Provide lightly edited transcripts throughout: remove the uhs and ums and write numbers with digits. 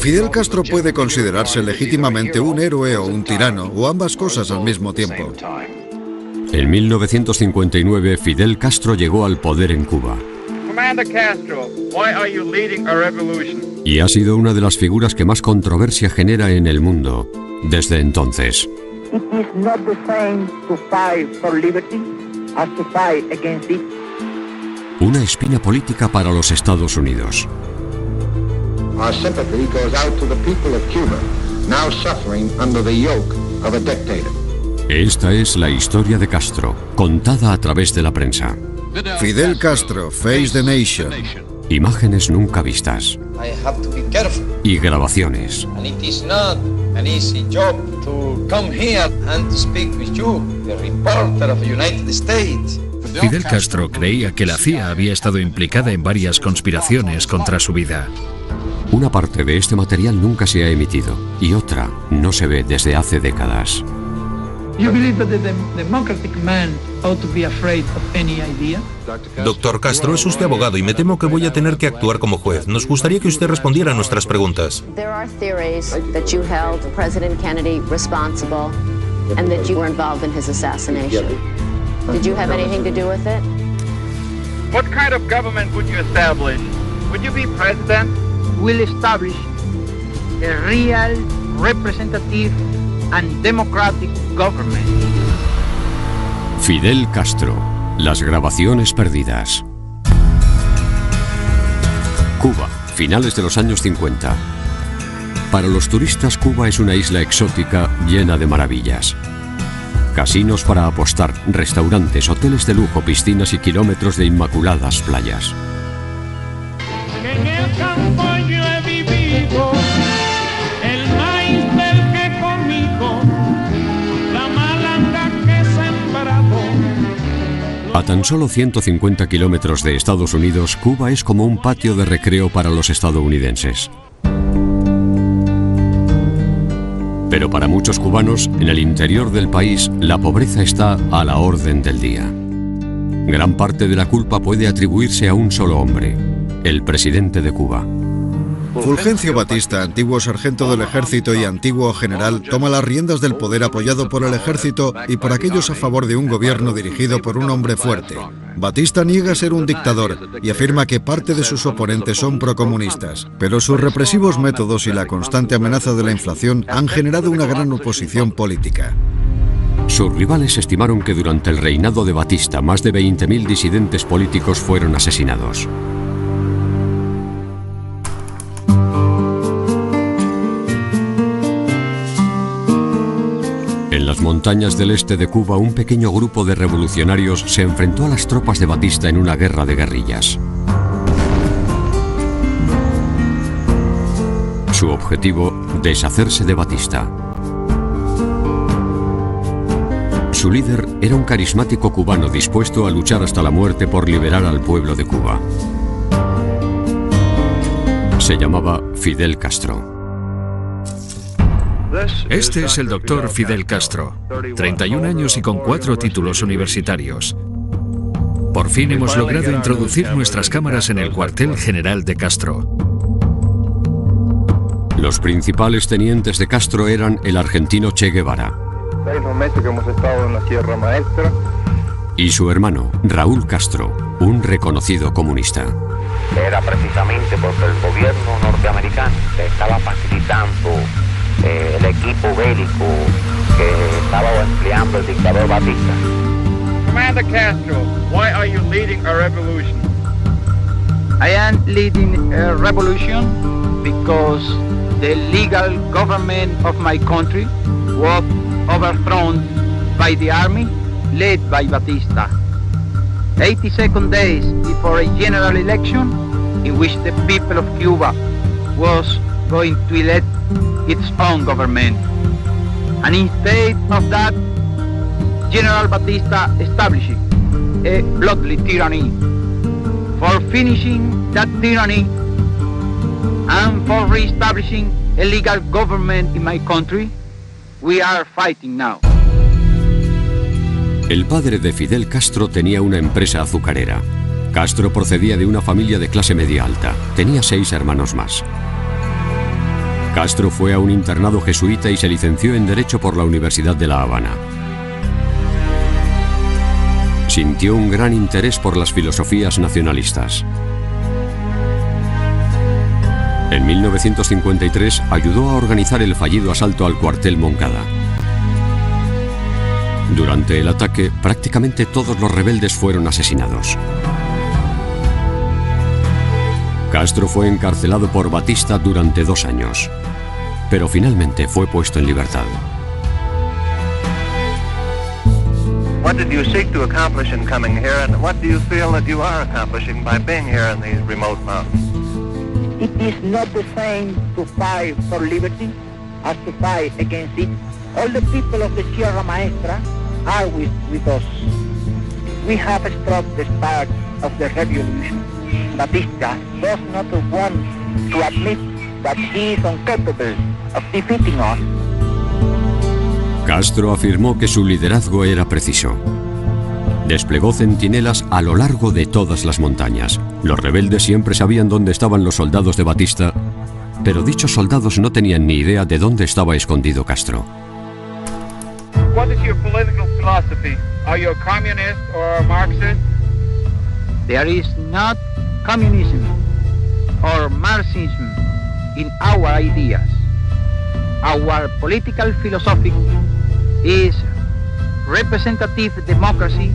Fidel Castro puede considerarse legítimamente un héroe o un tirano, o ambas cosas al mismo tiempo. En 1959, Fidel Castro llegó al poder en Cuba. Y ha sido una de las figuras que más controversia genera en el mundo desde entonces. Una espina política para los Estados Unidos. Our sympathy goes out to the people of Cuba, now suffering under the yoke of a dictator. Esta es la historia de Castro, contada a través de la prensa. Fidel Castro, Face the Nation. Imágenes nunca vistas. I have to be careful. Y grabaciones. And it is not an easy job to come here and to speak with you, the reporter of the United States. Fidel Castro creía que la CIA había estado implicada en varias conspiraciones contra su vida. Una parte de este material nunca se ha emitido y otra no se ve desde hace décadas. Doctor Castro, es usted abogado y me temo que voy a tener que actuar como juez. Nos gustaría que usted respondiera a nuestras preguntas. There are theories that you held President Kennedy responsible and that you were involved in his assassination. Did you have anything to do with it? What kind of government would you establish? Would you be president? Will establish a real, representative and democratic government. Fidel Castro, las grabaciones perdidas. Cuba, finales de los años 50. Para los turistas, Cuba es una isla exótica llena de maravillas. Casinos para apostar, restaurantes, hoteles de lujo, piscinas y kilómetros de inmaculadas playas. En el campo yo he vivido, el maíz del que comido, la malanga que he sembrado. A tan solo 150 kilómetros de Estados Unidos, Cuba es como un patio de recreo para los estadounidenses. Pero para muchos cubanos, en el interior del país, la pobreza está a la orden del día. Gran parte de la culpa puede atribuirse a un solo hombre, el presidente de Cuba. Fulgencio Batista, antiguo sargento del ejército y antiguo general, toma las riendas del poder apoyado por el ejército y por aquellos a favor de un gobierno dirigido por un hombre fuerte. Batista niega ser un dictador y afirma que parte de sus oponentes son procomunistas, pero sus represivos métodos y la constante amenaza de la inflación han generado una gran oposición política. Sus rivales estimaron que durante el reinado de Batista más de 20.000 disidentes políticos fueron asesinados. En las montañas del este de Cuba, un pequeño grupo de revolucionarios se enfrentó a las tropas de Batista en una guerra de guerrillas. Su objetivo, deshacerse de Batista. Su líder era un carismático cubano dispuesto a luchar hasta la muerte por liberar al pueblo de Cuba. Se llamaba Fidel Castro. Este es el doctor Fidel Castro, 31 años y con 4 títulos universitarios. Por fin hemos logrado introducir nuestras cámaras en el cuartel general de Castro. Los principales tenientes de Castro eran el argentino Che Guevara 6 meses que hemos estado en la Sierra Maestra y su hermano Raúl Castro, un reconocido comunista. Era precisamente porque el gobierno norteamericano le estaba facilitando el equipo bélico que estaba empleando el dictador Batista. Commander Castro, why are you leading a revolution? I am leading a revolution because the legal government of my country was overthrown by the army led by Batista. 82 days before a general election in which the people of Cuba was going to elect its own government. And instead of that, General Batista established a bloody tyranny. For finishing that tyranny and for re-establishing a legal government in my country, we are fighting now. El padre de Fidel Castro tenía una empresa azucarera. Castro procedía de una familia de clase media alta. Tenía 6 hermanos más. Castro fue a un internado jesuita y se licenció en Derecho por la Universidad de La Habana. Sintió un gran interés por las filosofías nacionalistas. En 1953 ayudó a organizar el fallido asalto al cuartel Moncada. Durante el ataque, prácticamente todos los rebeldes fueron asesinados. Castro fue encarcelado por Batista durante 2 años, pero finalmente fue puesto en libertad. What did you seek to accomplish in coming here, and what do you feel that you are accomplishing by being here in these remote mountains? It is not the same to fight for liberty as to fight against it. All the people of the Sierra Maestra are with us. We have struck the spark of the revolution. Batista does not want to admit that he is incapable of defeating us. Castro afirmó que su liderazgo era preciso. Desplegó centinelas a lo largo de todas las montañas. Los rebeldes siempre sabían dónde estaban los soldados de Batista, pero dichos soldados no tenían ni idea de dónde estaba escondido Castro. What is your political philosophy? Are you a communist or a Marxist? There is not communism or Marxism in our ideas. Our political philosophy is representative democracy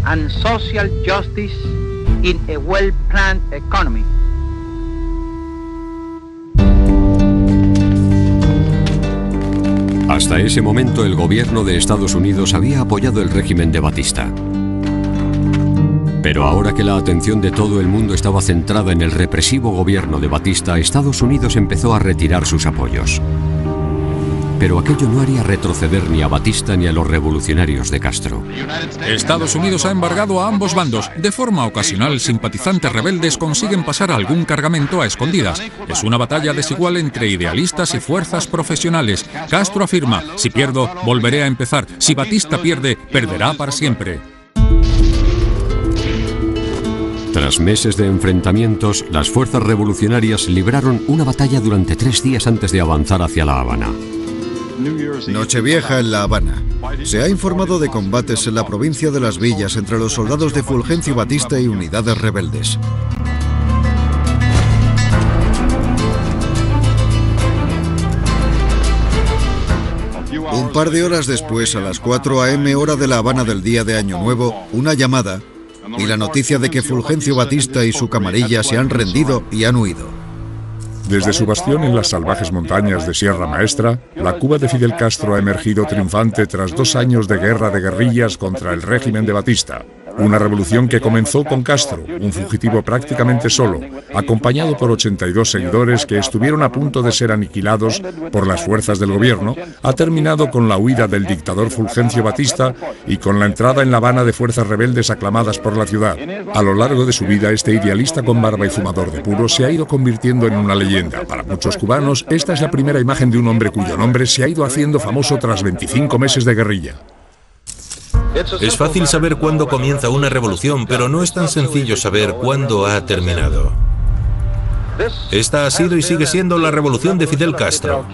and social justice in a well-planned economy. Hasta ese momento el gobierno de Estados Unidos había apoyado el régimen de Batista. Pero ahora que la atención de todo el mundo estaba centrada en el represivo gobierno de Batista, Estados Unidos empezó a retirar sus apoyos. Pero aquello no haría retroceder ni a Batista ni a los revolucionarios de Castro. Estados Unidos ha embargado a ambos bandos. De forma ocasional, simpatizantes rebeldes consiguen pasar algún cargamento a escondidas. Es una batalla desigual entre idealistas y fuerzas profesionales. Castro afirma: si pierdo, volveré a empezar. Si Batista pierde, perderá para siempre. Tras meses de enfrentamientos, las fuerzas revolucionarias libraron una batalla durante 3 días antes de avanzar hacia La Habana. Nochevieja en La Habana. Se ha informado de combates en la provincia de Las Villas entre los soldados de Fulgencio Batista y unidades rebeldes. Un par de horas después, a las 4 a.m. hora de La Habana del día de Año Nuevo, una llamada y la noticia de que Fulgencio Batista y su camarilla se han rendido y han huido. Desde su bastión en las salvajes montañas de Sierra Maestra, la Cuba de Fidel Castro ha emergido triunfante tras 2 años de guerra de guerrillas contra el régimen de Batista. Una revolución que comenzó con Castro, un fugitivo prácticamente solo, acompañado por 82 seguidores que estuvieron a punto de ser aniquilados por las fuerzas del gobierno, ha terminado con la huida del dictador Fulgencio Batista y con la entrada en La Habana de fuerzas rebeldes aclamadas por la ciudad. A lo largo de su vida, este idealista con barba y fumador de puro se ha ido convirtiendo en una leyenda. Para muchos cubanos, esta es la primera imagen de un hombre cuyo nombre se ha ido haciendo famoso tras 25 meses de guerrilla. Es fácil saber cuándo comienza una revolución, pero no es tan sencillo saber cuándo ha terminado. Esta ha sido y sigue siendo la revolución de Fidel Castro.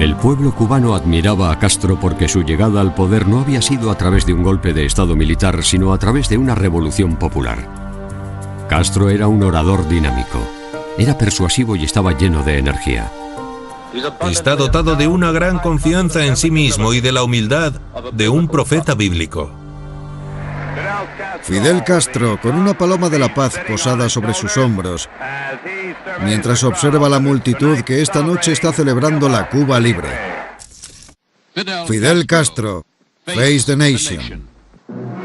El pueblo cubano admiraba a Castro porque su llegada al poder no había sido a través de un golpe de estado militar, sino a través de una revolución popular. Castro era un orador dinámico, era persuasivo y estaba lleno de energía. Está dotado de una gran confianza en sí mismo y de la humildad de un profeta bíblico. Fidel Castro, con una paloma de la paz posada sobre sus hombros, mientras observa la multitud que esta noche está celebrando la Cuba libre. Fidel Castro, Face the Nation.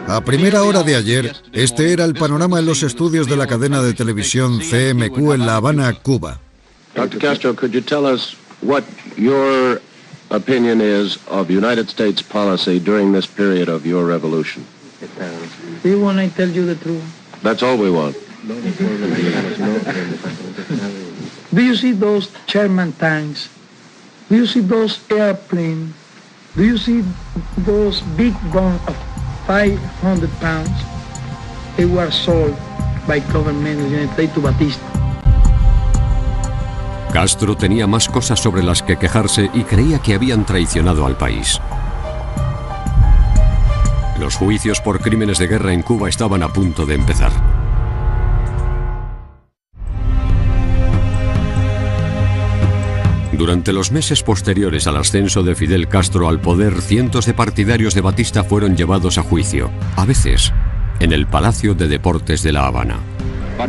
A primera hora de ayer, este era el panorama en los estudios de la cadena de televisión CMQ en La Habana, Cuba. Dr. Castro, could you tell us what your opinion is of United States policy during this period of your revolution? Do you want I tell you the truth? That's all we want. Do you see those Sherman tanks? Do you see those airplanes? Do you see those big guns of 500 pounds? They were sold by government of the United States to Batista. Castro tenía más cosas sobre las que quejarse y creía que habían traicionado al país. Los juicios por crímenes de guerra en Cuba estaban a punto de empezar. Durante los meses posteriores al ascenso de Fidel Castro al poder, cientos de partidarios de Batista fueron llevados a juicio, a veces en el Palacio de Deportes de La Habana.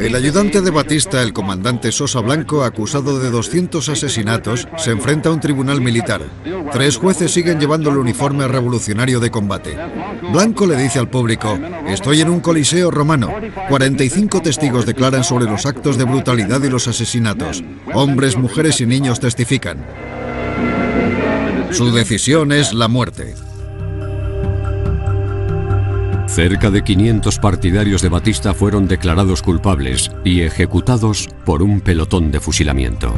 El ayudante de Batista, el comandante Sosa Blanco, acusado de 200 asesinatos, se enfrenta a un tribunal militar. 3 jueces siguen llevando el uniforme revolucionario de combate. Blanco le dice al público: estoy en un coliseo romano. 45 testigos declaran sobre los actos de brutalidad y los asesinatos. Hombres, mujeres y niños testifican. Su decisión es la muerte. Cerca de 500 partidarios de Batista fueron declarados culpables y ejecutados por un pelotón de fusilamiento.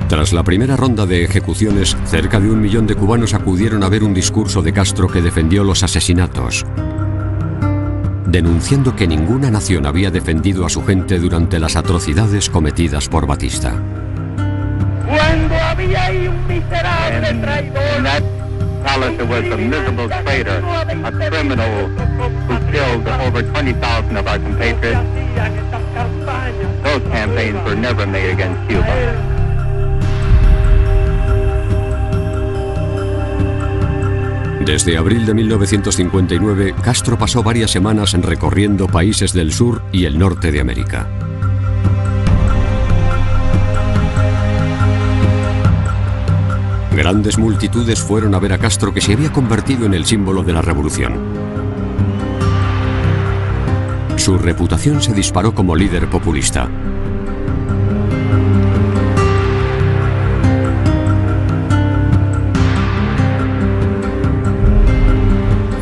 Tras la primera ronda de ejecuciones, cerca de 1 millón de cubanos acudieron a ver un discurso de Castro que defendió los asesinatos, denunciando que ninguna nación había defendido a su gente durante las atrocidades cometidas por Batista. Cuando había ahí un miserable traidor. Palace, there was a miserable traitor, a criminal who killed over 20,000 of our compatriots. Those campaigns were never made against Cuba. Desde abril de 1959, Castro pasó varias semanas recorriendo países del sur y el norte de América. Grandes multitudes fueron a ver a Castro, que se había convertido en el símbolo de la revolución. Su reputación se disparó como líder populista.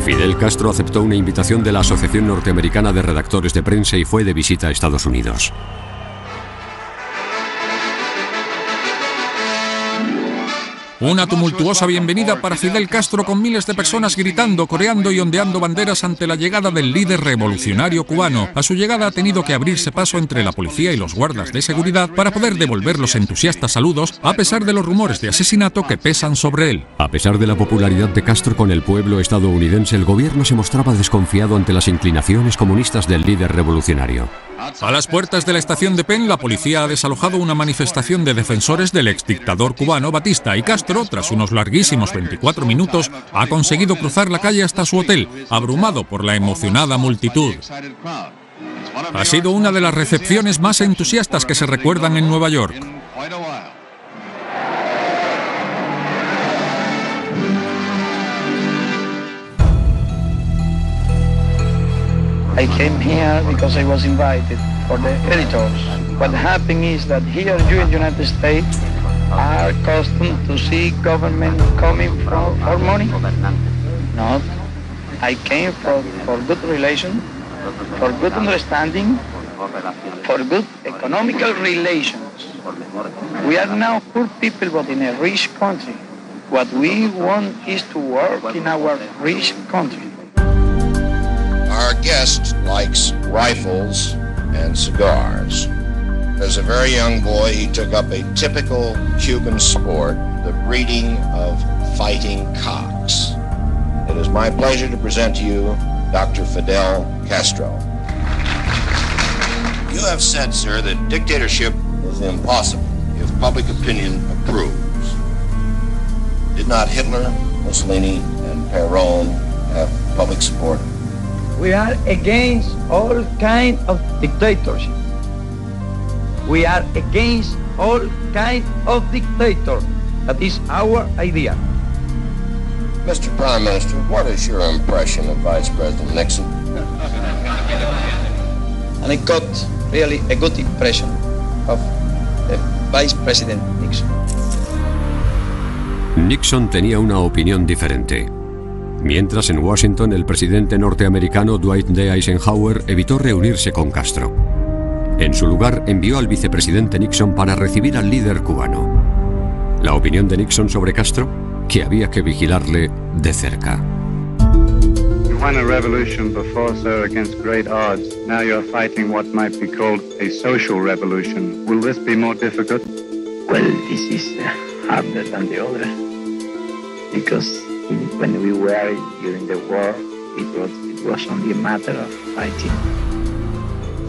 Fidel Castro aceptó una invitación de la Asociación Norteamericana de Redactores de Prensa y fue de visita a Estados Unidos. Una tumultuosa bienvenida para Fidel Castro, con miles de personas gritando, coreando y ondeando banderas ante la llegada del líder revolucionario cubano. A su llegada ha tenido que abrirse paso entre la policía y los guardas de seguridad para poder devolver los entusiastas saludos, a pesar de los rumores de asesinato que pesan sobre él. A pesar de la popularidad de Castro con el pueblo estadounidense, el gobierno se mostraba desconfiado ante las inclinaciones comunistas del líder revolucionario. A las puertas de la estación de Penn, la policía ha desalojado una manifestación de defensores del exdictador cubano Batista, y Castro, tras unos larguísimos 24 minutos, ha conseguido cruzar la calle hasta su hotel, abrumado por la emocionada multitud. Ha sido una de las recepciones más entusiastas que se recuerdan en Nueva York. I came here because I was invited for the editors. What happened is that here you in the United States are accustomed to see government coming for money. No, I came for good relations, for good understanding, for good economical relations. We are now poor people but in a rich country. What we want is to work in our rich country. Our guest likes rifles and cigars. As a very young boy, he took up a typical Cuban sport, the breeding of fighting cocks. It is my pleasure to present to you Dr. Fidel Castro. You have said, sir, that dictatorship is impossible if public opinion approves. Did not Hitler, Mussolini, and Perón have public support? We are against all kind of dictatorship. We are against all kind of dictator. That is our idea. Mr. Prime Minister, what is your impression of Vice President Nixon? And I got really a good impression of Vice President Nixon. Nixon tenía una opinión diferente. Mientras en Washington, el presidente norteamericano Dwight D. Eisenhower evitó reunirse con Castro. En su lugar, envió al vicepresidente Nixon para recibir al líder cubano. La opinión de Nixon sobre Castro: que había que vigilarle de cerca. won a revolution before, sir, against great odds. Now you're fighting what might be called a social revolution. Will this be more difficult? Well, this is harder than the other. Because when we were during the war, it was only a matter of fighting.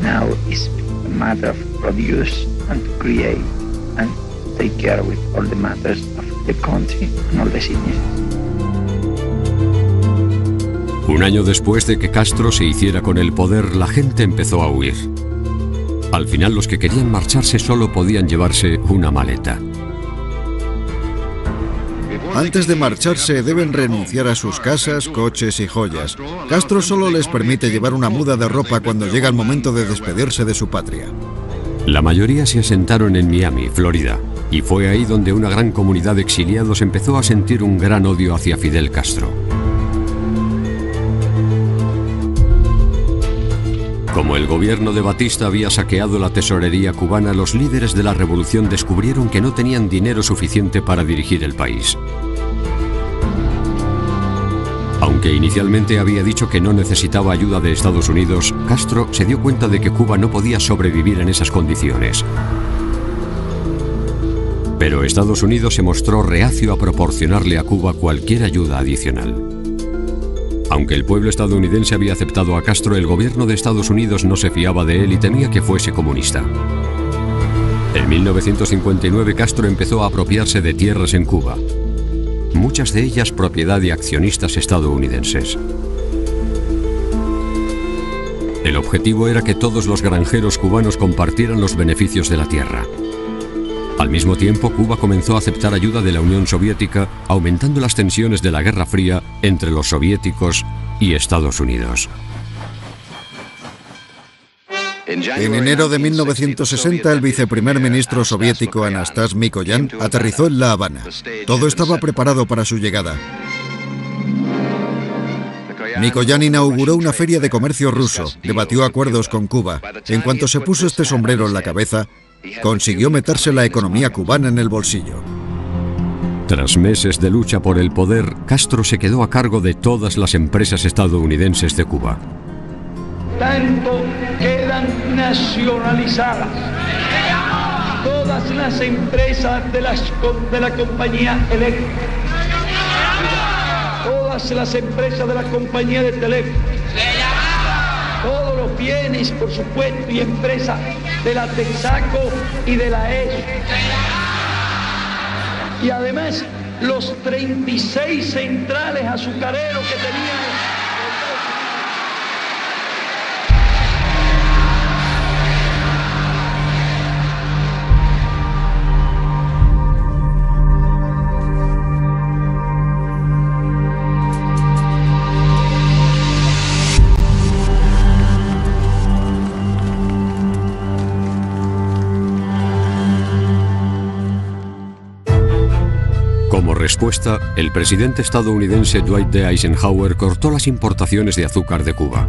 Now it's a matter of produce and to create and take care with all the matters of the country and all the citizens. Un año después de que Castro se hiciera con el poder, la gente empezó a huir. Al final, los que querían marcharse solo podían llevarse una maleta. Antes de marcharse deben renunciar a sus casas, coches y joyas. Castro solo les permite llevar una muda de ropa cuando llega el momento de despedirse de su patria. La mayoría se asentaron en Miami, Florida, y fue ahí donde una gran comunidad de exiliados empezó a sentir un gran odio hacia Fidel Castro. Como el gobierno de Batista había saqueado la tesorería cubana, los líderes de la revolución descubrieron que no tenían dinero suficiente para dirigir el país. Aunque inicialmente había dicho que no necesitaba ayuda de Estados Unidos, Castro se dio cuenta de que Cuba no podía sobrevivir en esas condiciones. Pero Estados Unidos se mostró reacio a proporcionarle a Cuba cualquier ayuda adicional. Aunque el pueblo estadounidense había aceptado a Castro, el gobierno de Estados Unidos no se fiaba de él y temía que fuese comunista. En 1959 Castro empezó a apropiarse de tierras en Cuba, muchas de ellas propiedad de accionistas estadounidenses. El objetivo era que todos los granjeros cubanos compartieran los beneficios de la tierra. Al mismo tiempo, Cuba comenzó a aceptar ayuda de la Unión Soviética, aumentando las tensiones de la Guerra Fría entre los soviéticos y Estados Unidos. En enero de 1960, el viceprimer ministro soviético Anastas Mikoyan aterrizó en La Habana. Todo estaba preparado para su llegada. Mikoyan inauguró una feria de comercio ruso, debatió acuerdos con Cuba. En cuanto se puso este sombrero en la cabeza, consiguió meterse la economía cubana en el bolsillo. Tras meses de lucha por el poder, Castro se quedó a cargo de todas las empresas estadounidenses de Cuba. Tanto quedan nacionalizadas todas las empresas de la compañía eléctrica, todas las empresas de la compañía de teléfono, todos los bienes, por supuesto, y empresas de la Texaco y de la ESO. Y además, los 36 centrales azucareros que tenían. Como respuesta, el presidente estadounidense Dwight D. Eisenhower cortó las importaciones de azúcar de Cuba.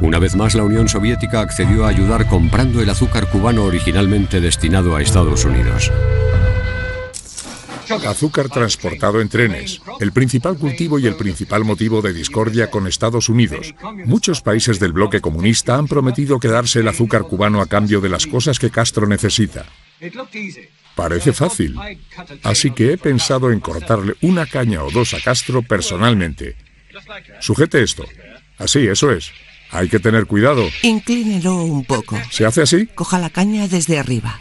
Una vez más, la Unión Soviética accedió a ayudar comprando el azúcar cubano originalmente destinado a Estados Unidos. Azúcar transportado en trenes, el principal cultivo y el principal motivo de discordia con Estados Unidos. Muchos países del bloque comunista han prometido quedarse el azúcar cubano a cambio de las cosas que Castro necesita. Parece fácil, así que he pensado en cortarle una caña o dos a Castro personalmente. Sujete esto. Así, eso es. Hay que tener cuidado. Inclínelo un poco. ¿Se hace así? Coja la caña desde arriba.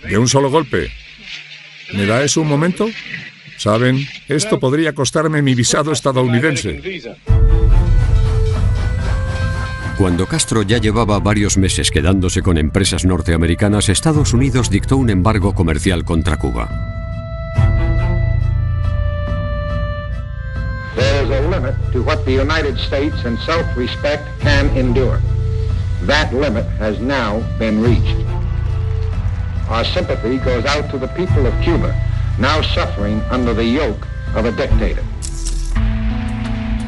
De un solo golpe. ¿Me da eso un momento? ¿Saben? Esto podría costarme mi visado estadounidense. Cuando Castro ya llevaba varios meses quedándose con empresas norteamericanas, Estados Unidos dictó un embargo comercial contra Cuba. There is a limit to what the United States in self-respect can endure. That limit has now been reached. Our sympathy goes out to the people of Cuba, now suffering under the yoke of a dictator.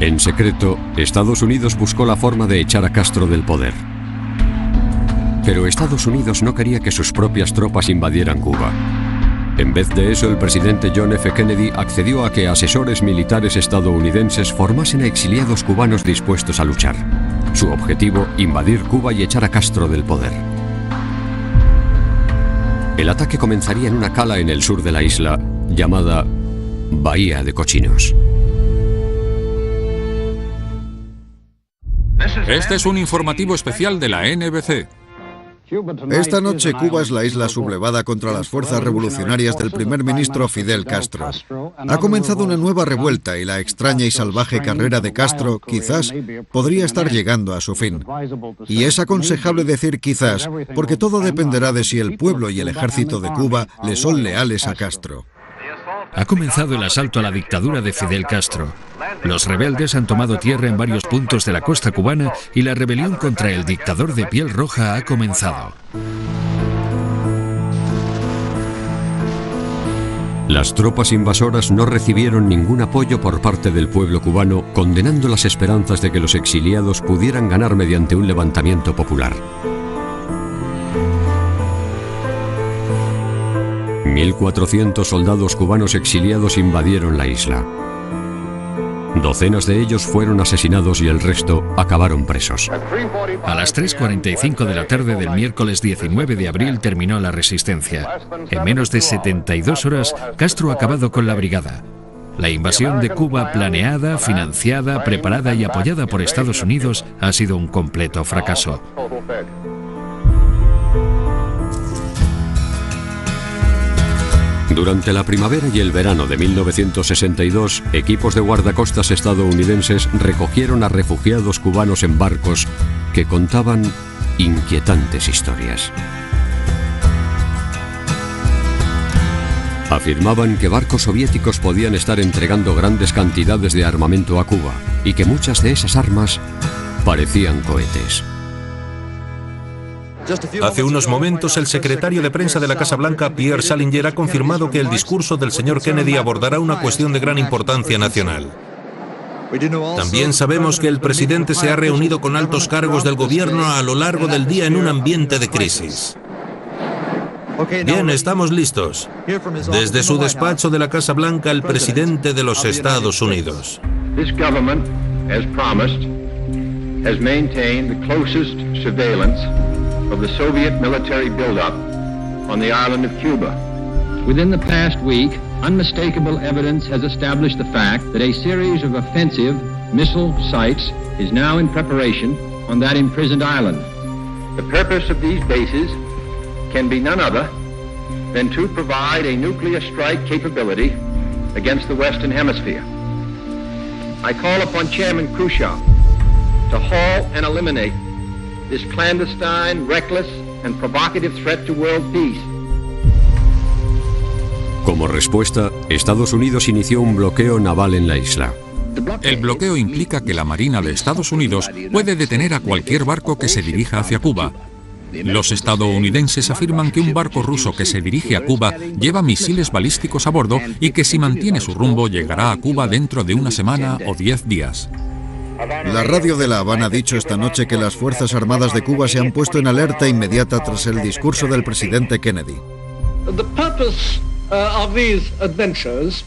En secreto, Estados Unidos buscó la forma de echar a Castro del poder. Pero Estados Unidos no quería que sus propias tropas invadieran Cuba. En vez de eso, el presidente John F. Kennedy accedió a que asesores militares estadounidenses formasen a exiliados cubanos dispuestos a luchar. Su objetivo, invadir Cuba y echar a Castro del poder. El ataque comenzaría en una cala en el sur de la isla, llamada Bahía de Cochinos. Este es un informativo especial de la NBC. Esta noche Cuba es la isla sublevada contra las fuerzas revolucionarias del primer ministro Fidel Castro. Ha comenzado una nueva revuelta y la extraña y salvaje carrera de Castro quizás podría estar llegando a su fin. Y es aconsejable decir quizás, porque todo dependerá de si el pueblo y el ejército de Cuba le son leales a Castro. Ha comenzado el asalto a la dictadura de Fidel Castro. Los rebeldes han tomado tierra en varios puntos de la costa cubana y la rebelión contra el dictador de piel roja ha comenzado. Las tropas invasoras no recibieron ningún apoyo por parte del pueblo cubano, condenando las esperanzas de que los exiliados pudieran ganar mediante un levantamiento popular. 1.400 soldados cubanos exiliados invadieron la isla. Docenas de ellos fueron asesinados y el resto acabaron presos. A las 3:45 de la tarde del miércoles 19 de abril terminó la resistencia. En menos de 72 horas, Castro ha acabado con la brigada. La invasión de Cuba, planeada, financiada, preparada y apoyada por Estados Unidos, ha sido un completo fracaso. Durante la primavera y el verano de 1962, equipos de guardacostas estadounidenses recogieron a refugiados cubanos en barcos que contaban inquietantes historias. Afirmaban que barcos soviéticos podían estar entregando grandes cantidades de armamento a Cuba y que muchas de esas armas parecían cohetes. Hace unos momentos, el secretario de prensa de la Casa Blanca, Pierre Salinger, ha confirmado que el discurso del señor Kennedy abordará una cuestión de gran importancia nacional. También sabemos que el presidente se ha reunido con altos cargos del gobierno a lo largo del día en un ambiente de crisis. Bien, estamos listos. Desde su despacho de la Casa Blanca, el presidente de los Estados Unidos. This government, as promised, has maintained the closest surveillance of the Soviet military buildup on the island of Cuba. Within the past week, unmistakable evidence has established the fact that a series of offensive missile sites is now in preparation on that imprisoned island. The purpose of these bases can be none other than to provide a nuclear strike capability against the Western Hemisphere. I call upon Chairman Khrushchev to halt and eliminate this clandestine, reckless, and provocative threat to world peace. Como respuesta, Estados Unidos inició un bloqueo naval en la isla. El bloqueo implica que la Marina de Estados Unidos puede detener a cualquier barco que se dirija hacia Cuba. Los estadounidenses afirman que un barco ruso que se dirige a Cuba lleva misiles balísticos a bordo y que si mantiene su rumbo llegará a Cuba dentro de una semana o 10 días. La radio de La Habana ha dicho esta noche que las Fuerzas Armadas de Cuba se han puesto en alerta inmediata tras el discurso del presidente Kennedy. The purpose of these adventures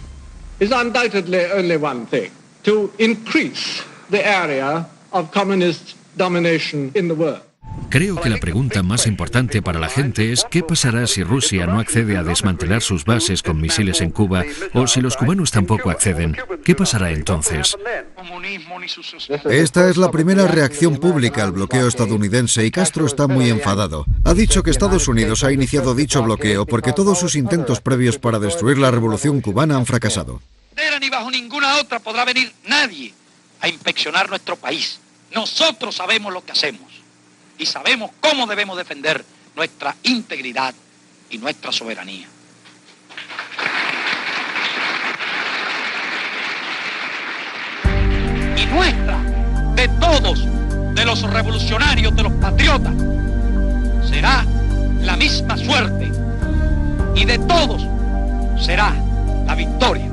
is undoubtedly only one thing: to increase the area of communist domination in the world. Creo que la pregunta más importante para la gente es ¿qué pasará si Rusia no accede a desmantelar sus bases con misiles en Cuba o si los cubanos tampoco acceden? ¿Qué pasará entonces? Esta es la primera reacción pública al bloqueo estadounidense y Castro está muy enfadado. Ha dicho que Estados Unidos ha iniciado dicho bloqueo porque todos sus intentos previos para destruir la revolución cubana han fracasado. Ni bajo ninguna otra podrá venir nadie a inspeccionar nuestro país. Nosotros sabemos lo que hacemos. Y sabemos cómo debemos defender nuestra integridad y nuestra soberanía. Y nuestra, de todos, de los revolucionarios, de los patriotas, será la misma suerte. Y de todos será la victoria.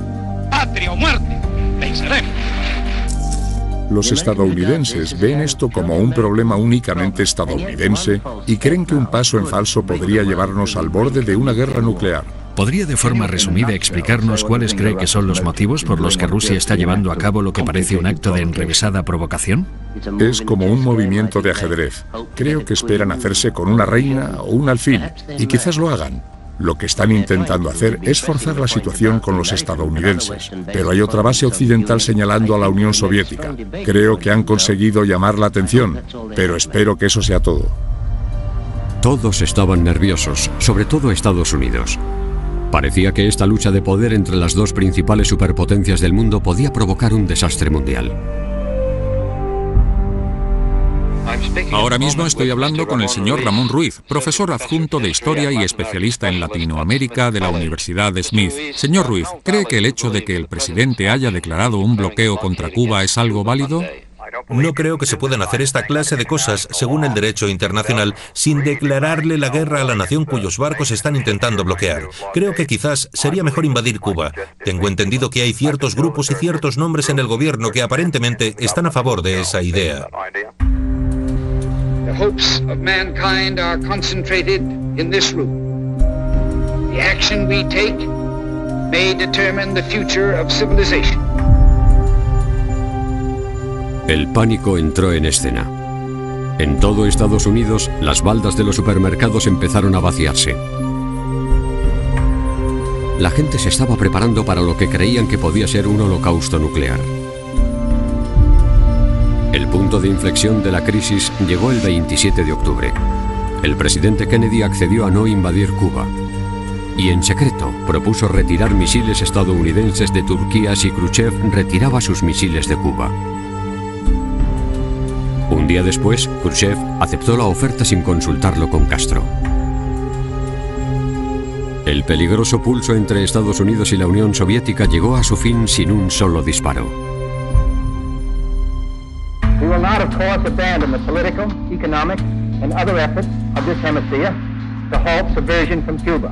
Patria o muerte, venceremos. Los estadounidenses ven esto como un problema únicamente estadounidense y creen que un paso en falso podría llevarnos al borde de una guerra nuclear. ¿Podría de forma resumida explicarnos cuáles cree que son los motivos por los que Rusia está llevando a cabo lo que parece un acto de enrevesada provocación? Es como un movimiento de ajedrez. Creo que esperan hacerse con una reina o un alfil, y quizás lo hagan. Lo que están intentando hacer es forzar la situación con los estadounidenses. Pero hay otra base occidental señalando a la Unión Soviética. Creo que han conseguido llamar la atención, pero espero que eso sea todo. Todos estaban nerviosos, sobre todo Estados Unidos. Parecía que esta lucha de poder entre las dos principales superpotencias del mundo podía provocar un desastre mundial. Ahora mismo estoy hablando con el señor Ramón Ruiz, profesor adjunto de Historia y especialista en Latinoamérica de la Universidad de Smith. Señor Ruiz, ¿cree que el hecho de que el presidente haya declarado un bloqueo contra Cuba es algo válido? No creo que se puedan hacer esta clase de cosas, según el derecho internacional, sin declararle la guerra a la nación cuyos barcos están intentando bloquear. Creo que quizás sería mejor invadir Cuba. Tengo entendido que hay ciertos grupos y ciertos nombres en el gobierno que aparentemente están a favor de esa idea. The hopes of mankind are concentrated in this room. The action we take may determine the future of civilization. El pánico entró en escena. En todo Estados Unidos, las baldas de los supermercados empezaron a vaciarse. La gente se estaba preparando para lo que creían que podía ser un holocausto nuclear. El punto de inflexión de la crisis llegó el 27 de octubre. El presidente Kennedy accedió a no invadir Cuba y en secreto propuso retirar misiles estadounidenses de Turquía si Khrushchev retiraba sus misiles de Cuba. Un día después, Khrushchev aceptó la oferta sin consultarlo con Castro. El peligroso pulso entre Estados Unidos y la Unión Soviética llegó a su fin sin un solo disparo. We will not, of course, abandon the political, economic, and other efforts of this hemisphere to halt subversion from Cuba,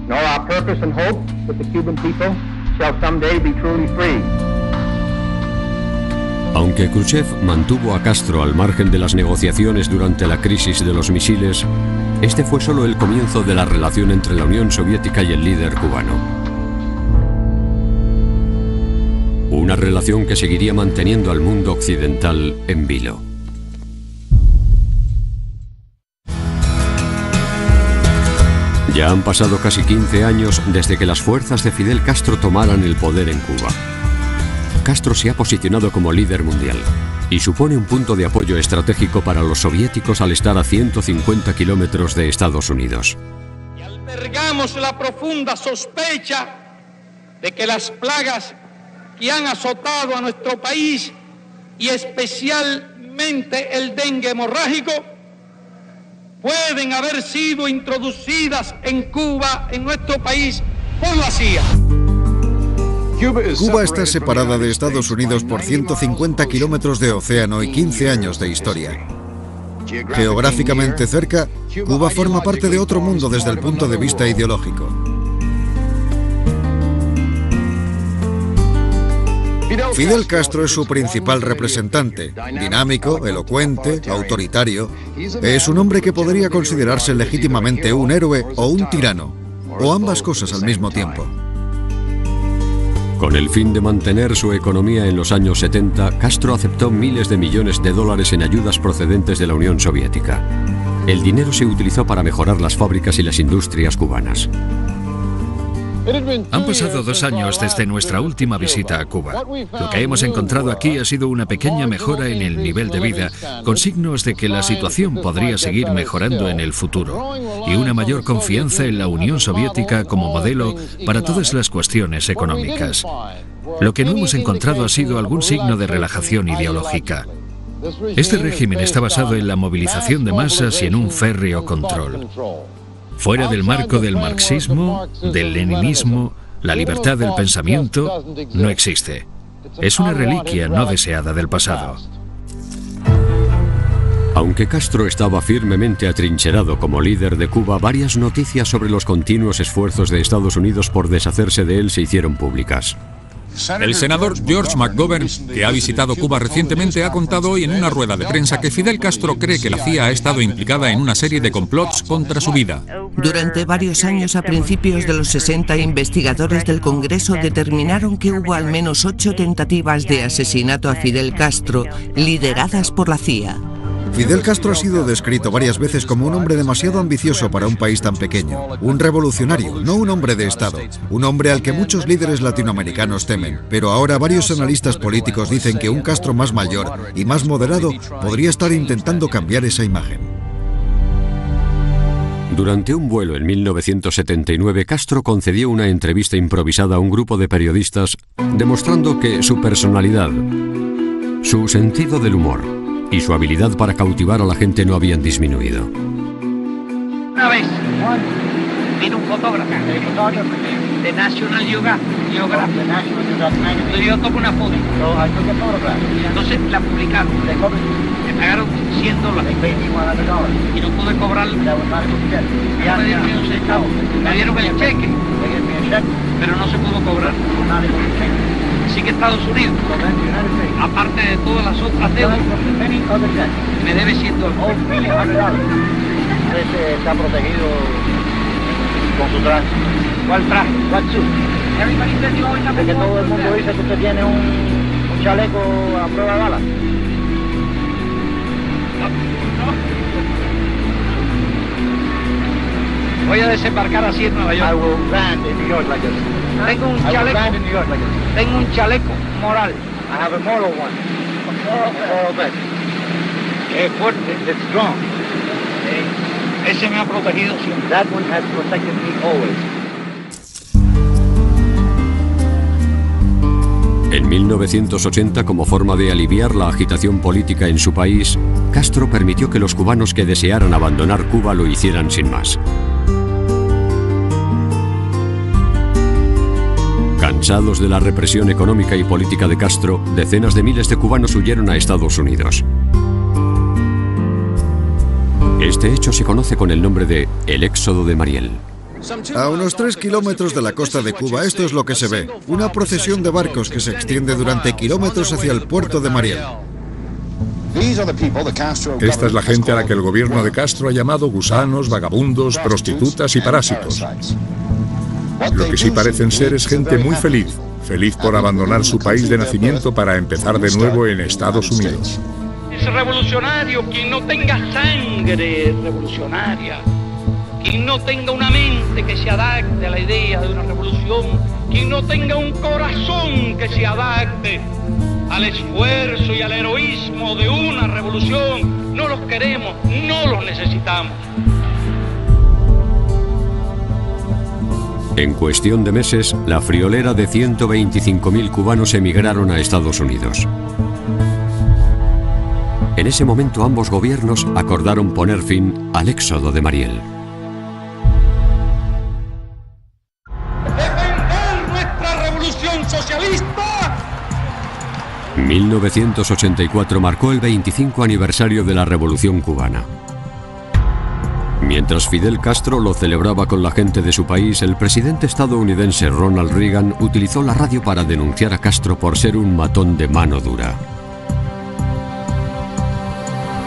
nor our purpose and hope that the Cuban people shall someday be truly free. Aunque Khrushchev mantuvo a Castro al margen de las negociaciones durante la crisis de los misiles, este fue solo el comienzo de la relación entre la Unión Soviética y el líder cubano. Una relación que seguiría manteniendo al mundo occidental en vilo. Ya han pasado casi 15 años desde que las fuerzas de Fidel Castro tomaran el poder en Cuba. Castro se ha posicionado como líder mundial y supone un punto de apoyo estratégico para los soviéticos al estar a 150 kilómetros de Estados Unidos. Y albergamos la profunda sospecha de que las plagas que han azotado a nuestro país y especialmente el dengue hemorrágico pueden haber sido introducidas en Cuba, en nuestro país, por la CIA. Cuba está separada de Estados Unidos por 150 kilómetros de océano y 15 años de historia. Geográficamente cerca, Cuba forma parte de otro mundo desde el punto de vista ideológico. Fidel Castro es su principal representante, dinámico, elocuente, autoritario. Es un hombre que podría considerarse legítimamente un héroe o un tirano, o ambas cosas al mismo tiempo. Con el fin de mantener su economía en los años 70, Castro aceptó miles de millones de dólares en ayudas procedentes de la Unión Soviética. El dinero se utilizó para mejorar las fábricas y las industrias cubanas. Han pasado 2 años desde nuestra última visita a Cuba. Lo que hemos encontrado aquí ha sido una pequeña mejora en el nivel de vida, con signos de que la situación podría seguir mejorando en el futuro, y una mayor confianza en la Unión Soviética como modelo para todas las cuestiones económicas. Lo que no hemos encontrado ha sido algún signo de relajación ideológica. Este régimen está basado en la movilización de masas y en un férreo control. Fuera del marco del marxismo, del leninismo, la libertad del pensamiento no existe. Es una reliquia no deseada del pasado. Aunque Castro estaba firmemente atrincherado como líder de Cuba, varias noticias sobre los continuos esfuerzos de Estados Unidos por deshacerse de él se hicieron públicas. El senador George McGovern, que ha visitado Cuba recientemente, ha contado hoy en una rueda de prensa que Fidel Castro cree que la CIA ha estado implicada en una serie de complots contra su vida. Durante varios años, a principios de los 60, investigadores del Congreso determinaron que hubo al menos 8 tentativas de asesinato a Fidel Castro, lideradas por la CIA. Fidel Castro ha sido descrito varias veces como un hombre demasiado ambicioso para un país tan pequeño, un revolucionario, no un hombre de Estado, un hombre al que muchos líderes latinoamericanos temen. Pero ahora varios analistas políticos dicen que un Castro más mayor y más moderado podría estar intentando cambiar esa imagen. Durante un vuelo en 1979, Castro concedió una entrevista improvisada a un grupo de periodistas, demostrando que su personalidad, su sentido del humor y su habilidad para cautivar a la gente no habían disminuido. Una vez vino un fotógrafo de National Geographic. Entonces yo tomo una foto. Entonces la publicaron. Me pagaron $100 y no pude cobrarlo. No me dieron ni un centavo. Me dieron el cheque, pero no se pudo cobrar. Así que Estados Unidos, aparte de todas las otras deudas, me debe $100. Está protegido con su traje. ¿Cuál traje? De que todo el mundo dice que usted tiene un chaleco a prueba de balas. Voy a desembarcar así en Nueva York. I will land in New York like this. Tengo un chaleco moral. I have a moral one. Moral vest. Es fuerte. It's strong. Ese me ha protegido siempre. That one has protected me always. En 1980, como forma de aliviar la agitación política en su país, Castro permitió que los cubanos que desearan abandonar Cuba lo hicieran sin más. Cansados de la represión económica y política de Castro, decenas de miles de cubanos huyeron a Estados Unidos. Este hecho se conoce con el nombre de el Éxodo de Mariel. A unos 3 kilómetros de la costa de Cuba, esto es lo que se ve. Una procesión de barcos que se extiende durante kilómetros hacia el puerto de Mariel. Esta es la gente a la que el gobierno de Castro ha llamado gusanos, vagabundos, prostitutas y parásitos. Lo que sí parecen ser es gente muy feliz, feliz por abandonar su país de nacimiento para empezar de nuevo en Estados Unidos. Es revolucionario quien no tenga sangre revolucionaria, quien no tenga una mente que se adapte a la idea de una revolución, quien no tenga un corazón que se adapte al esfuerzo y al heroísmo de una revolución. No los queremos, no los necesitamos. En cuestión de meses, la friolera de 125.000 cubanos emigraron a Estados Unidos. En ese momento ambos gobiernos acordaron poner fin al éxodo de Mariel. ¡Defender nuestra revolución socialista! 1984 marcó el 25 aniversario de la Revolución Cubana. Mientras Fidel Castro lo celebraba con la gente de su país, el presidente estadounidense Ronald Reagan utilizó la radio para denunciar a Castro por ser un matón de mano dura.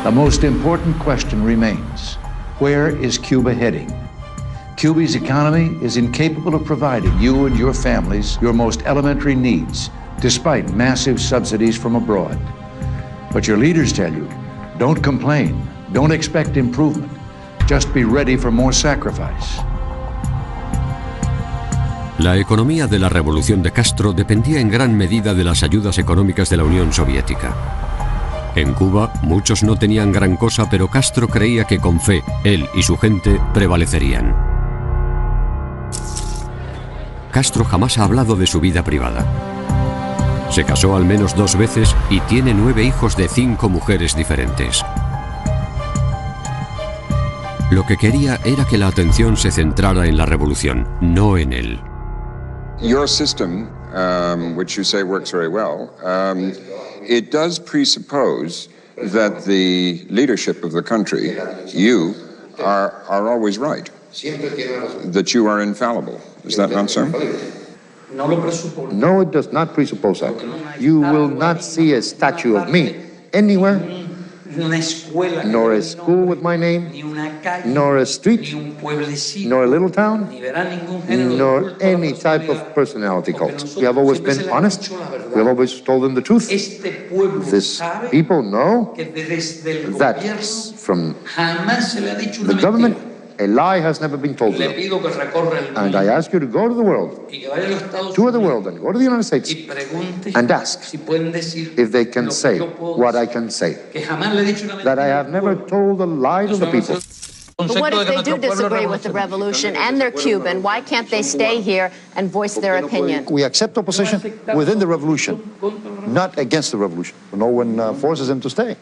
The most important question remains: where is Cuba heading? Cuba's economy is incapable of providing you and your families your most elementary needs, despite massive subsidies from abroad. But your leaders tell you, don't complain, don't expect improvement. Just be ready for more sacrifice. La economía de la revolución de Castro dependía en gran medida de las ayudas económicas de la Unión Soviética. En Cuba, muchos no tenían gran cosa, pero Castro creía que con fe, él y su gente prevalecerían. Castro jamás ha hablado de su vida privada. Se casó al menos 2 veces y tiene 9 hijos de 5 mujeres diferentes. Lo que quería era que la atención se centrara en la revolución, no en él. Your system, which you say works very well, it does presuppose that the leadership of the country, you, are always right, that you are infallible. Is that not so? No, it does not presuppose that. You will not see a statue of me anywhere, nor a school with my name, nor a street, nor a little town, nor any type of personality cult. We have always been honest. We have always told them the truth. This people know that from the government, a lie has never been told to them. And I ask you to go to the world, tour the world, and go to the United States and ask if they can say what I can say, that I have never told a lie to the people. But what if they do disagree with the revolution and they're Cuban? Why can't they stay here and voice their opinion? We accept opposition within the revolution, not against the revolution. No one forces them to stay.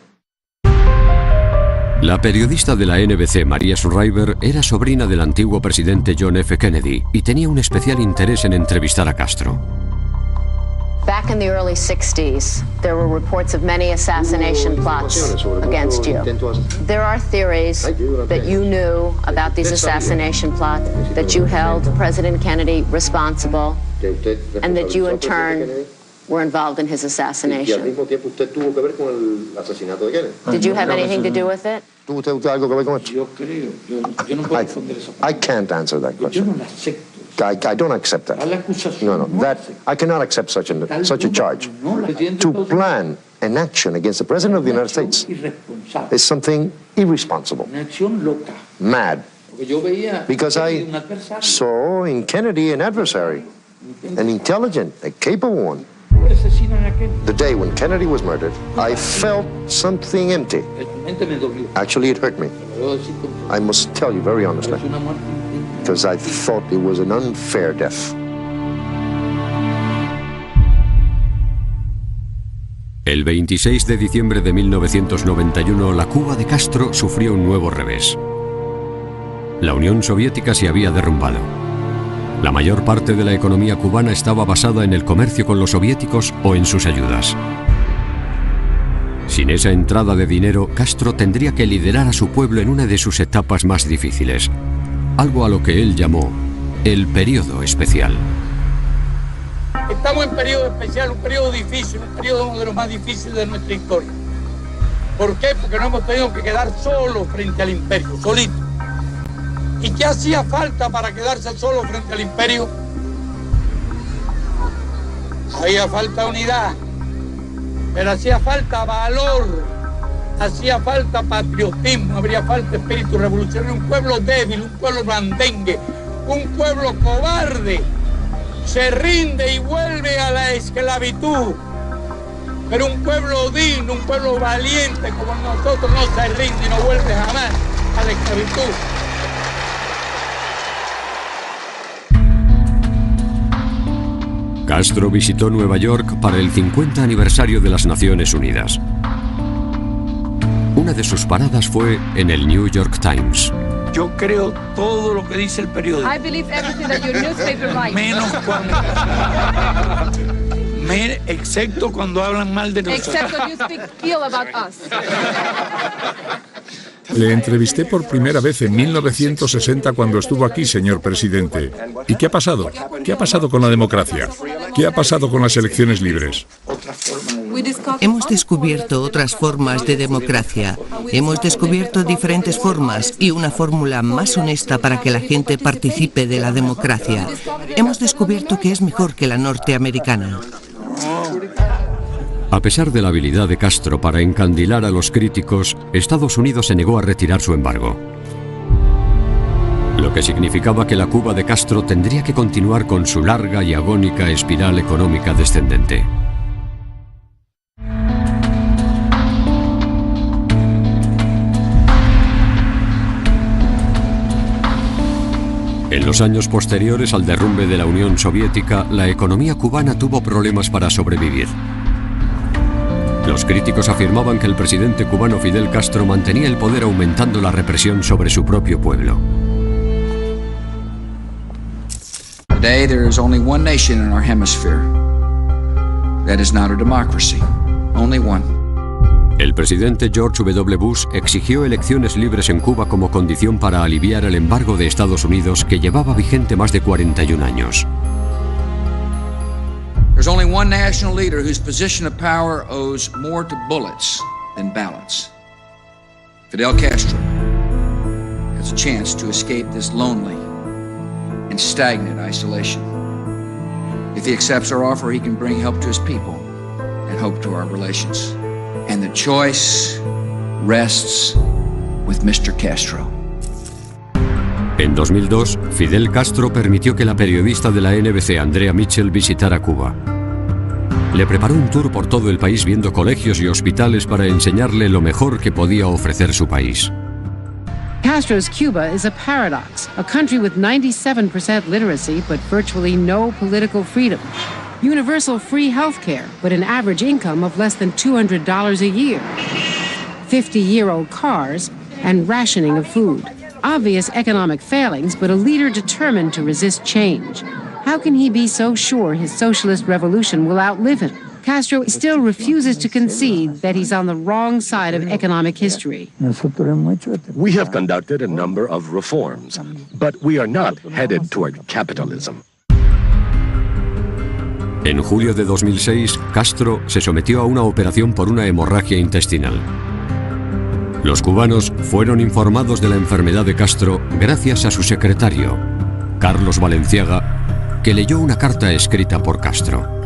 La periodista de la NBC, Maria Shriver, era sobrina del antiguo presidente John F. Kennedy y tenía un especial interés en entrevistar a Castro. Back in the early 60s, there were reports of many assassination plots against you. There are theories that you knew about these assassination plots, that you held President Kennedy responsible, and that you in turn were involved in his assassination. Did you have anything to do with it? I can't answer that question. I don't accept that. No, that I cannot accept such a charge. To plan an action against the President of the United States is something irresponsible, mad, because I saw in Kennedy an adversary, an intelligent, a capable one. The day when Kennedy was murdered, I felt something empty. Actually, it hurt me. I must tell you very honestly, because I thought it was an unfair death. El 26 de diciembre de 1991, la Cuba de Castro sufrió un nuevo revés. La Unión Soviética se había derrumbado. La mayor parte de la economía cubana estaba basada en el comercio con los soviéticos o en sus ayudas. Sin esa entrada de dinero, Castro tendría que liderar a su pueblo en una de sus etapas más difíciles, algo a lo que él llamó el periodo especial. Estamos en periodo especial, un periodo difícil, un periodo de los más difíciles de nuestra historia. ¿Por qué? Porque no hemos tenido que quedar solos frente al imperio, solitos. ¿Y qué hacía falta para quedarse solo frente al imperio? Hacía falta unidad, pero hacía falta valor, hacía falta patriotismo, habría falta espíritu revolucionario. Un pueblo débil, un pueblo blandengue, un pueblo cobarde, se rinde y vuelve a la esclavitud. Pero un pueblo digno, un pueblo valiente como nosotros no se rinde y no vuelve jamás a la esclavitud. Castro visitó Nueva York para el 50 aniversario de las Naciones Unidas. Una de sus paradas fue en el New York Times. Yo creo todo lo que dice el periódico. I believe everything that your newspaper writes. Menos cuando... excepto cuando hablan mal de nosotros. Except when you speak ill about us. Le entrevisté por primera vez en 1960 cuando estuvo aquí, señor presidente. ¿Y qué ha pasado? ¿Qué ha pasado con la democracia? ¿Qué ha pasado con las elecciones libres? Hemos descubierto otras formas de democracia. Hemos descubierto diferentes formas y una fórmula más honesta para que la gente participe de la democracia. Hemos descubierto que es mejor que la norteamericana. A pesar de la habilidad de Castro para encandilar a los críticos, Estados Unidos se negó a retirar su embargo. Lo que significaba que la Cuba de Castro tendría que continuar con su larga y agónica espiral económica descendente. En los años posteriores al derrumbe de la Unión Soviética, la economía cubana tuvo problemas para sobrevivir. Los críticos afirmaban que el presidente cubano Fidel Castro mantenía el poder aumentando la represión sobre su propio pueblo. Today there is only one nation in our hemisphere that is not a democracy. Only one. El presidente George W. Bush exigió elecciones libres en Cuba como condición para aliviar el embargo de Estados Unidos que llevaba vigente más de 41 años. There's only one national leader whose position of power owes more to bullets than ballots. Fidel Castro its chance to escape this lonely and stagnant isolation. If he accepts our offer, he can bring help to his people and hope to our relations. And the choice rests with Mr. Castro. En 2002, Fidel Castro permitió que la periodista de la NBC, Andrea Mitchell, visitara Cuba. Le preparó un tour por todo el país viendo colegios y hospitales para enseñarle lo mejor que podía ofrecer su país. Castro's Cuba is a paradox, a country with 97% literacy but virtually no political freedom. Universal free health care, but an average income of less than $200 a year. 50-year-old cars and rationing of food. Obvious economic failings, but a leader determined to resist change. How can he be so sure his socialist revolution will outlive him? Castro still refuses to concede that he's on the wrong side of economic history. We have conducted a number of reforms, but we are not headed toward capitalism. En julio de 2006, Castro se sometió a una operación por una hemorragia intestinal. Los cubanos fueron informados de la enfermedad de Castro gracias a su secretario, Carlos Valenciaga, que leyó una carta escrita por Castro.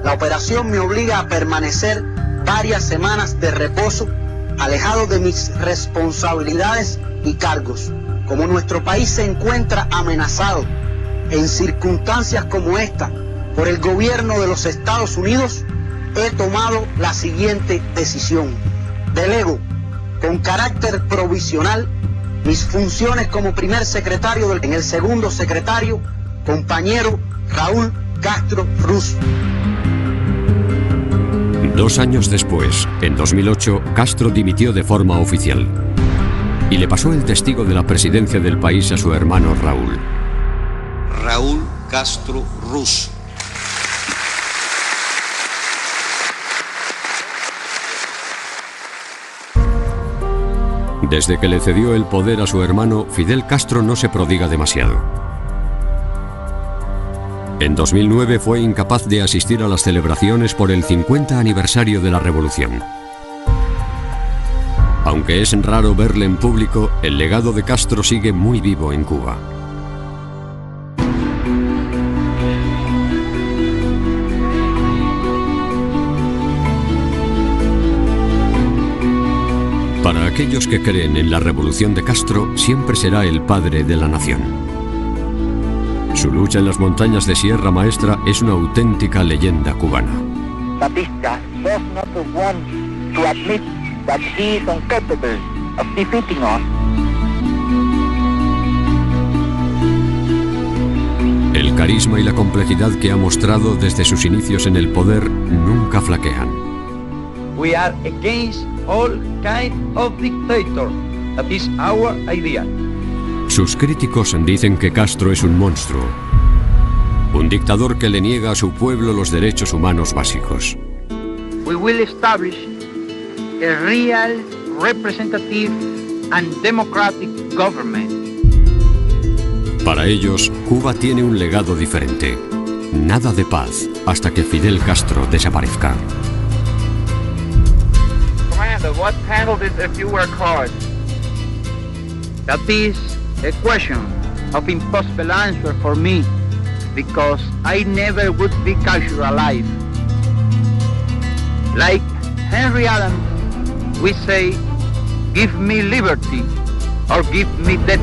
La operación me obliga a permanecer varias semanas de reposo, alejado de mis responsabilidades y cargos. Como nuestro país se encuentra amenazado en circunstancias como esta por el gobierno de los Estados Unidos, he tomado la siguiente decisión. Delego con carácter provisional mis funciones como primer secretario en el segundo secretario, compañero Raúl Castro Ruz. 2 años después, en 2008, Castro dimitió de forma oficial y le pasó el testigo de la presidencia del país a su hermano Raúl. Raúl Castro Ruz. Desde que le cedió el poder a su hermano, Fidel Castro no se prodiga demasiado. En 2009 fue incapaz de asistir a las celebraciones por el 50 aniversario de la revolución. Aunque es raro verle en público, el legado de Castro sigue muy vivo en Cuba. Para aquellos que creen en la revolución de Castro, siempre será el padre de la nación. Su lucha en las montañas de Sierra Maestra es una auténtica leyenda cubana. Batista was not the one to admit that he is incapable of defeating us. El carisma y la complejidad que ha mostrado desde sus inicios en el poder nunca flaquean. We are against all kind of dictator. That is our idea. Sus críticos dicen que Castro es un monstruo, un dictador que le niega a su pueblo los derechos humanos básicos. We will establish a real, representative and democratic government. Para ellos, Cuba tiene un legado diferente. Nada de paz hasta que Fidel Castro desaparezca. Commander, what handled it if you were caught? That is a question of impossible answer for me, because I never would be captured alive. Like Henry Adams, we say, give me liberty or give me death.